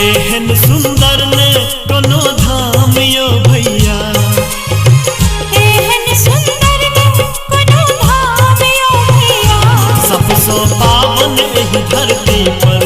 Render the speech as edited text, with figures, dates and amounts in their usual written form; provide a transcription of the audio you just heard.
एहन सुंदर ने कोनो धाम यो भैया, एहन सुंदर ने कोनो धाम यो भैया। सबसो पावन एही धरती पर